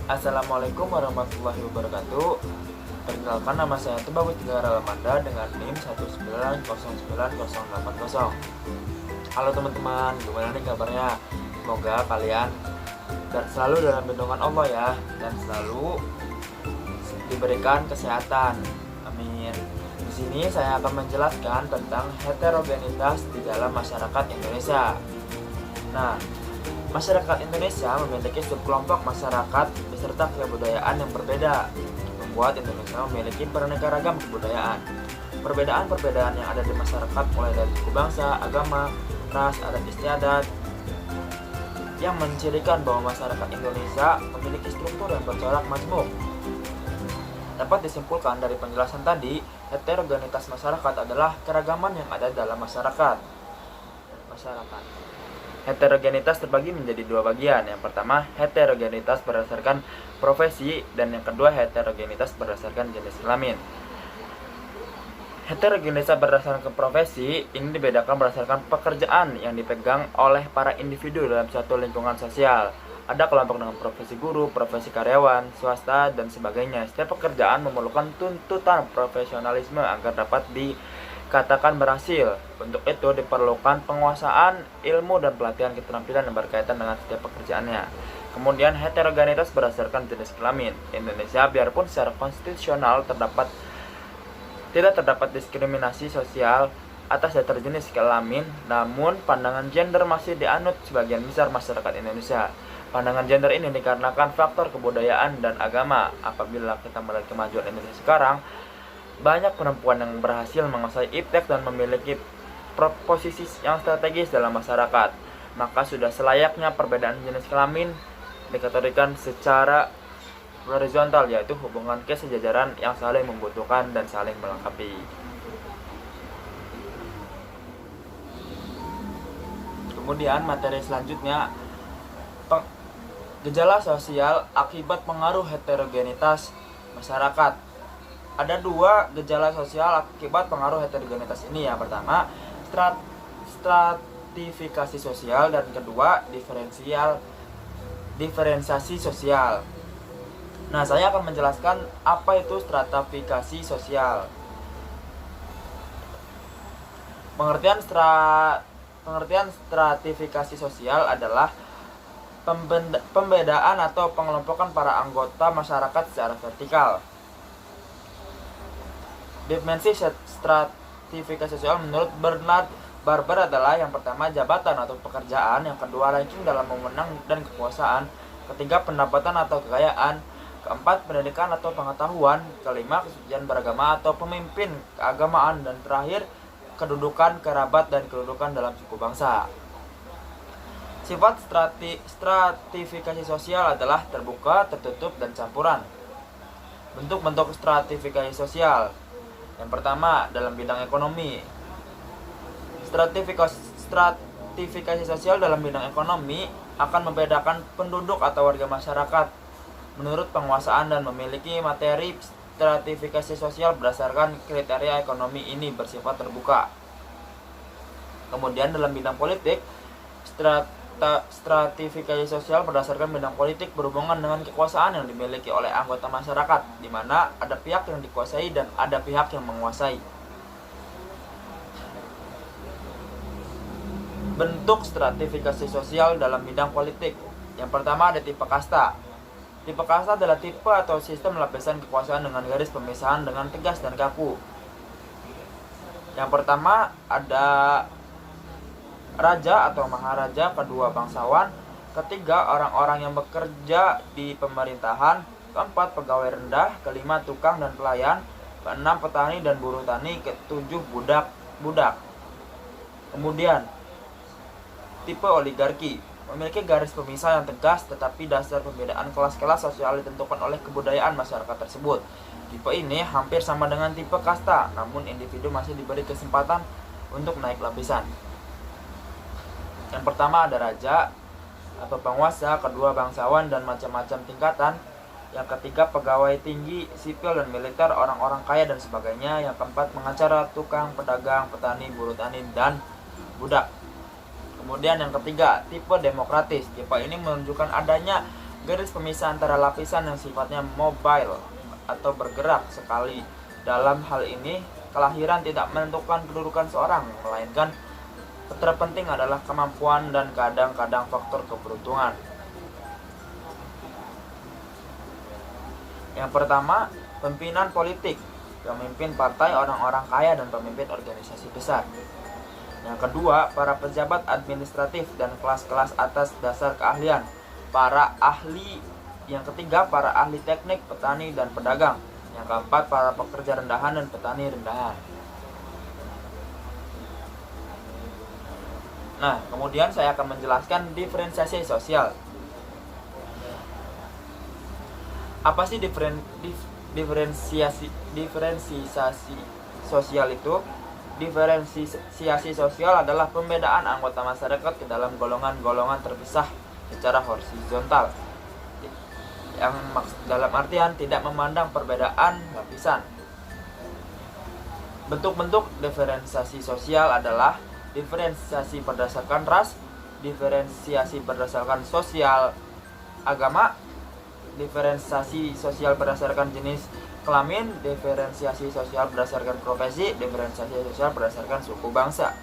Assalamualaikum warahmatullahi wabarakatuh. Perkenalkan, nama saya Tubagus Tigara Lamanda dengan NIM 1909080. Halo teman-teman, gimana nih kabarnya? Semoga kalian selalu dalam lindungan Allah ya, dan selalu diberikan kesehatan. Amin. Di sini saya akan menjelaskan tentang heterogenitas di dalam masyarakat Indonesia. Nah, masyarakat Indonesia memiliki subkelompok masyarakat beserta kebudayaan yang berbeda, membuat Indonesia memiliki beraneka ragam kebudayaan. Perbedaan-perbedaan yang ada di masyarakat mulai dari suku bangsa, agama, ras, adat istiadat, yang mencirikan bahwa masyarakat Indonesia memiliki struktur yang bercorak majmuk. Dapat disimpulkan dari penjelasan tadi, heterogenitas masyarakat adalah keragaman yang ada dalam masyarakat. Heterogenitas terbagi menjadi dua bagian. Yang pertama, heterogenitas berdasarkan profesi, dan yang kedua, heterogenitas berdasarkan jenis kelamin. Heterogenitas berdasarkan profesi ini dibedakan berdasarkan pekerjaan yang dipegang oleh para individu dalam suatu lingkungan sosial. Ada kelompok dengan profesi guru, profesi karyawan, swasta, dan sebagainya. Setiap pekerjaan memerlukan tuntutan profesionalisme agar dapat dikatakan berhasil. Untuk itu diperlukan penguasaan ilmu dan pelatihan keterampilan yang berkaitan dengan setiap pekerjaannya. Kemudian heterogenitas berdasarkan jenis kelamin. Indonesia biarpun secara konstitusional tidak terdapat diskriminasi sosial atas dasar jenis kelamin, namun pandangan gender masih dianut sebagian besar masyarakat Indonesia. Pandangan gender ini dikarenakan faktor kebudayaan dan agama. Apabila kita melihat kemajuan Indonesia sekarang, banyak perempuan yang berhasil menguasai iptek dan memiliki posisi yang strategis dalam masyarakat. Maka sudah selayaknya perbedaan jenis kelamin dikategorikan secara horizontal, yaitu hubungan kesejajaran yang saling membutuhkan dan saling melengkapi. Kemudian materi selanjutnya, gejala sosial akibat pengaruh heterogenitas masyarakat. Ada dua gejala sosial akibat pengaruh heterogenitas ini. Yang pertama, stratifikasi sosial, dan kedua, diferensiasi sosial. Nah, saya akan menjelaskan apa itu stratifikasi sosial. Pengertian stratifikasi sosial adalah pembedaan atau pengelompokan para anggota masyarakat secara vertikal. Dimensi stratifikasi sosial menurut Bernard Barber adalah: yang pertama, jabatan atau pekerjaan; yang kedua, ranking dalam wewenang dan kekuasaan; ketiga, pendapatan atau kekayaan; keempat, pendidikan atau pengetahuan; kelima, kesucian beragama atau pemimpin keagamaan; dan terakhir, kedudukan kerabat dan kedudukan dalam suku bangsa. Sifat stratifikasi sosial adalah terbuka, tertutup, dan campuran. Bentuk-bentuk stratifikasi sosial. Yang pertama, dalam bidang ekonomi. Stratifikasi sosial dalam bidang ekonomi akan membedakan penduduk atau warga masyarakat menurut penguasaan dan memiliki materi. Stratifikasi sosial berdasarkan kriteria ekonomi ini bersifat terbuka. Kemudian dalam bidang politik, stratifikasi sosial berdasarkan bidang politik berhubungan dengan kekuasaan yang dimiliki oleh anggota masyarakat, di mana ada pihak yang dikuasai dan ada pihak yang menguasai. Bentuk stratifikasi sosial dalam bidang politik. Yang pertama, ada tipe kasta. Tipe kasta adalah tipe atau sistem lapisan kekuasaan dengan garis pemisahan dengan tegas dan kaku. Yang pertama, ada raja atau maharaja; kedua, bangsawan; ketiga, orang-orang yang bekerja di pemerintahan; keempat, pegawai rendah; kelima, tukang dan pelayan; keenam, petani dan buruh tani; ketujuh, budak. Kemudian tipe oligarki. memiliki garis pemisah yang tegas, tetapi dasar pembedaan kelas-kelas sosial ditentukan oleh kebudayaan masyarakat tersebut. Tipe ini hampir sama dengan tipe kasta, namun individu masih diberi kesempatan untuk naik lapisan. Yang pertama ada raja atau penguasa, kedua bangsawan dan macam-macam tingkatan, yang ketiga pegawai tinggi, sipil dan militer, orang-orang kaya dan sebagainya, yang keempat pengacara, tukang, pedagang, petani, buruh tani, dan budak. Kemudian yang ketiga, tipe demokratis. Tipe ini menunjukkan adanya garis pemisah antara lapisan yang sifatnya mobile atau bergerak sekali. Dalam hal ini, kelahiran tidak menentukan kedudukan seorang, melainkan terpenting adalah kemampuan dan kadang-kadang faktor keberuntungan. Yang pertama, pimpinan politik, pemimpin partai, orang-orang kaya, dan pemimpin organisasi besar. Yang kedua, para pejabat administratif dan kelas-kelas atas dasar keahlian, para ahli. Yang ketiga, para ahli teknik, petani, dan pedagang. Yang keempat, para pekerja rendahan dan petani rendahan. Nah, kemudian saya akan menjelaskan diferensiasi sosial. Apa sih diferensiasi sosial itu? Diferensiasi sosial adalah pembedaan anggota masyarakat ke dalam golongan-golongan terpisah secara horizontal, yang dalam artian tidak memandang perbedaan lapisan. Bentuk-bentuk diferensiasi sosial adalah diferensiasi berdasarkan ras, diferensiasi berdasarkan sosial agama, diferensiasi sosial berdasarkan jenis kelamin, diferensiasi sosial berdasarkan profesi, diferensiasi sosial berdasarkan suku bangsa.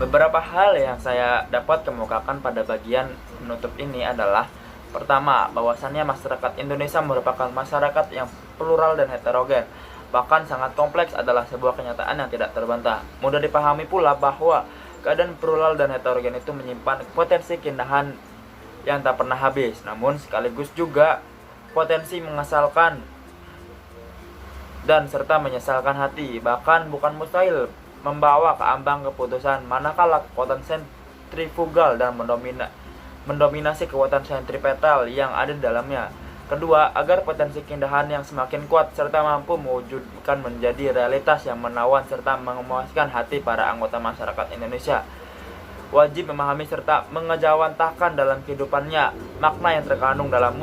Beberapa hal yang saya dapat kemukakan pada bagian penutup ini adalah: pertama, bahwasannya masyarakat Indonesia merupakan masyarakat yang plural dan heterogen, bahkan sangat kompleks, adalah sebuah kenyataan yang tidak terbantah. Mudah dipahami pula bahwa keadaan plural dan heterogen itu menyimpan potensi keindahan yang tak pernah habis, namun sekaligus juga potensi mengesalkan dan serta menyesalkan hati. Bahkan bukan mustahil membawa ke ambang keputusan, manakala kekuatan sentrifugal dan mendominasi kekuatan sentripetal yang ada di dalamnya. Kedua, agar potensi keindahan yang semakin kuat serta mampu mewujudkan menjadi realitas yang menawan serta memuaskan hati para anggota masyarakat Indonesia, wajib memahami serta mengejawantahkan dalam kehidupannya makna yang terkandung dalam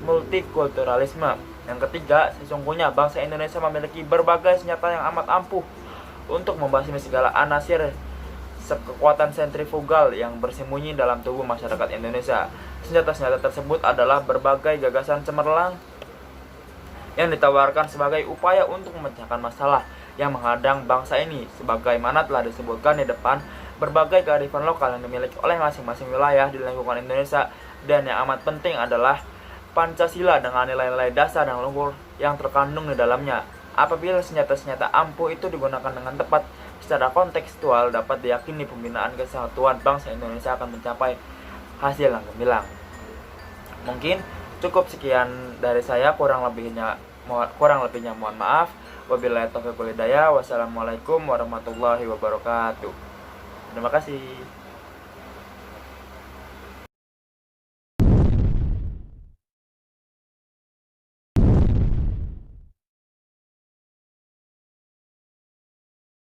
multikulturalisme. Yang ketiga, sesungguhnya bangsa Indonesia memiliki berbagai senjata yang amat ampuh untuk membasmi segala anasir kekuatan sentrifugal yang bersembunyi dalam tubuh masyarakat Indonesia. Senjata-senjata tersebut adalah berbagai gagasan cemerlang yang ditawarkan sebagai upaya untuk memecahkan masalah yang menghadang bangsa ini. Sebagaimana telah disebutkan di depan, berbagai kearifan lokal yang dimiliki oleh masing-masing wilayah di lingkungan Indonesia, dan yang amat penting adalah Pancasila dengan nilai-nilai dasar yang luhur yang terkandung di dalamnya. Apabila senjata-senjata ampuh itu digunakan dengan tepat secara kontekstual, dapat diyakini pembinaan kesatuan bangsa Indonesia akan mencapai hasil yang gemilang. Mungkin cukup sekian dari saya, kurang lebihnya mohon maaf. Wabillahi taufiq wal hidayah. Wassalamualaikum warahmatullahi wabarakatuh. Terima kasih.